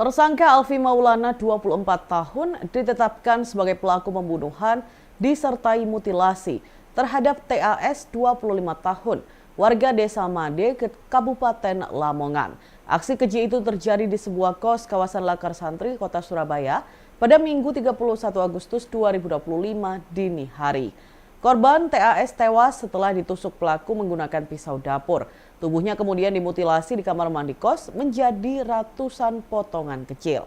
Tersangka Alfi Maulana, 24 tahun, ditetapkan sebagai pelaku pembunuhan disertai mutilasi terhadap TAS, 25 tahun, warga Desa Made, Kabupaten Lamongan. Aksi keji itu terjadi di sebuah kos kawasan Lakar Santri, Kota Surabaya, pada Minggu 31 Agustus 2025 dini hari. Korban TAS tewas setelah ditusuk pelaku menggunakan pisau dapur. Tubuhnya kemudian dimutilasi di kamar mandi kos menjadi ratusan potongan kecil.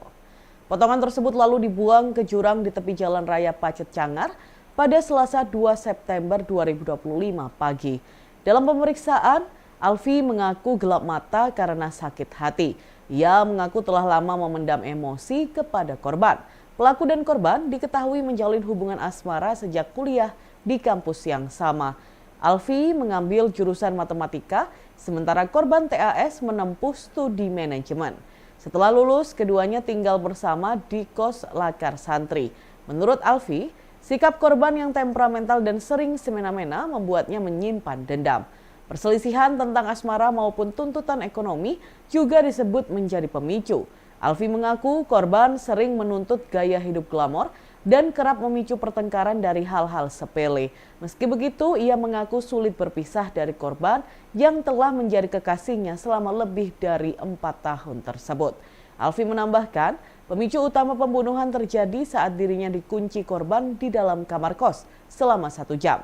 Potongan tersebut lalu dibuang ke jurang di tepi Jalan Raya Pacet Cangar pada Selasa 2 September 2025 pagi. Dalam pemeriksaan, Alfi mengaku gelap mata karena sakit hati. Ia mengaku telah lama memendam emosi kepada korban. Pelaku dan korban diketahui menjalin hubungan asmara sejak kuliah di kampus yang sama. Alfi mengambil jurusan matematika, sementara korban TAS menempuh studi manajemen. Setelah lulus, keduanya tinggal bersama di kos Lakar Santri. Menurut Alfi, sikap korban yang temperamental dan sering semena-mena membuatnya menyimpan dendam. Perselisihan tentang asmara maupun tuntutan ekonomi juga disebut menjadi pemicu. Alfi mengaku korban sering menuntut gaya hidup glamor dan kerap memicu pertengkaran dari hal-hal sepele. Meski begitu, ia mengaku sulit berpisah dari korban yang telah menjadi kekasihnya selama lebih dari 4 tahun tersebut. Alfi menambahkan, pemicu utama pembunuhan terjadi saat dirinya dikunci korban di dalam kamar kos selama 1 jam.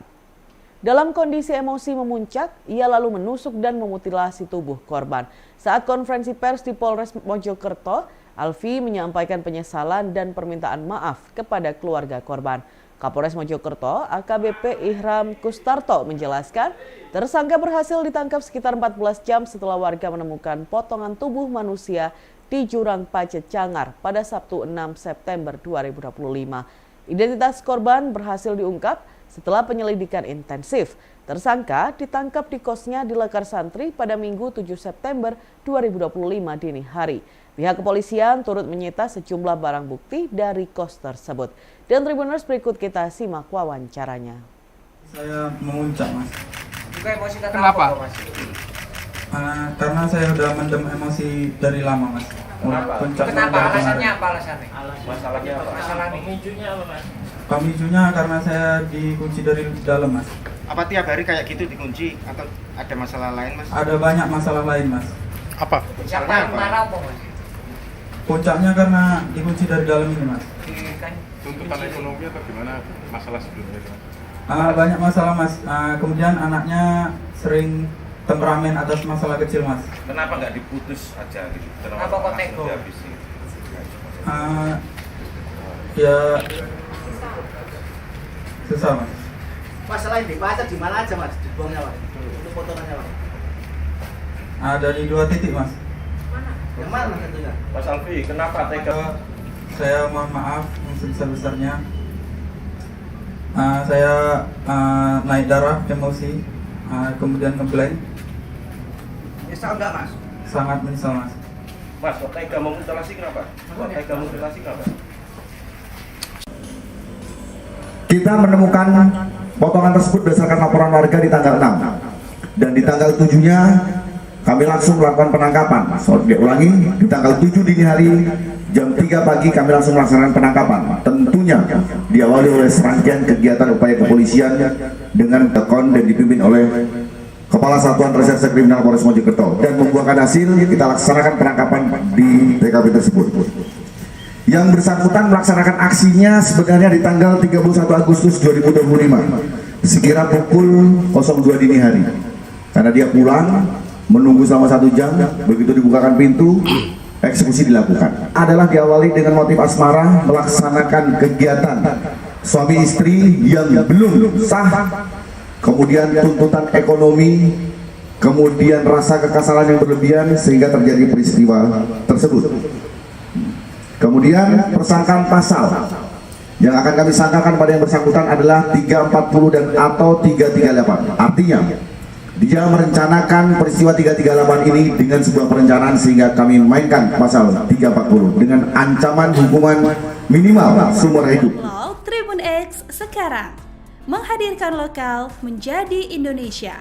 Dalam kondisi emosi memuncak, ia lalu menusuk dan memutilasi tubuh korban. Saat konferensi pers di Polres Mojokerto, Alfi menyampaikan penyesalan dan permintaan maaf kepada keluarga korban. Kapolres Mojokerto, AKBP Ihram Kustarto menjelaskan, tersangka berhasil ditangkap sekitar 14 jam setelah warga menemukan potongan tubuh manusia di jurang Pacet Cangar pada Sabtu 6 September 2025. Identitas korban berhasil diungkap setelah penyelidikan intensif. Tersangka ditangkap di kosnya di Lakar Santri pada Minggu 7 September 2025 dini hari. Pihak kepolisian turut menyita sejumlah barang bukti dari kos tersebut. Dan Tribuners, berikut kita simak wawancaranya. Saya memuncak, Mas. Juga emosi karena Kenapa? apa, Mas? Karena saya udah mendem emosi dari lama, Mas. Kenapa? Puncaknya Kenapa? dari Alasannya kemarin. apa alasannya? Masalahnya apa? Masalahnya. Pemicunya apa, Mas? Pemicunya karena saya dikunci dari dalam, Mas. Apa tiap hari kayak gitu dikunci atau ada masalah lain, Mas? Ada banyak masalah lain, Mas. Apa? Siapa Misalnya yang apa? marah apa, Mas? Puncaknya karena dikunci dari dalam ini, Mas. Kan Tuntutan ekonomi atau gimana masalah sebelumnya? Banyak masalah, Mas. Kemudian anaknya sering temperamen atas masalah kecil, Mas. Kenapa nggak diputus aja gitu? Kenapa kok langsung tega? dihabisi? Ya susah, Mas. Masalah yang dipacat di mana aja, Mas? Dibuangnya, Mas? Untuk potongannya, Mas? Ada di 2 titik, Mas. Yang mana, Mas, tentunya? Mas Alfi, kenapa tega? Saya mohon maaf yang sebesar-besarnya. Saya naik darah, emosi, kemudian ngeblank. Nyesal enggak, Mas? Sangat menyesal, Mas. Mas, kok tega memutilasi kenapa? Kok tega memutilasi kenapa? Kita menemukan potongan tersebut berdasarkan laporan warga di tanggal 6 dan di tanggal 7-nya kami langsung melakukan penangkapan. Ulangi, di tanggal 7 dini hari jam 3 pagi kami langsung melaksanakan penangkapan. Tentunya diawali oleh serangkaian kegiatan upaya kepolisian dengan tekon dan dipimpin oleh Kepala Satuan Reserse Kriminal Polres Mojokerto, dan membuahkan hasil kita laksanakan penangkapan di TKP tersebut. Yang bersangkutan melaksanakan aksinya sebenarnya di tanggal 31 Agustus 2025 sekira pukul 02 dini hari, karena dia pulang menunggu selama 1 jam. Begitu dibukakan pintu, eksekusi dilakukan. Adalah diawali dengan motif asmara, melaksanakan kegiatan suami istri yang belum sah, kemudian tuntutan ekonomi, kemudian rasa kekesalan yang berlebihan sehingga terjadi peristiwa tersebut. Kemudian persangkaan pasal yang akan kami sangkakan pada yang bersangkutan adalah 340 dan atau 338. Artinya dia merencanakan peristiwa 338 ini dengan sebuah perencanaan sehingga kami mainkan pasal 340 dengan ancaman hukuman minimal seumur hidup. Tribun X sekarang menghadirkan lokal menjadi Indonesia.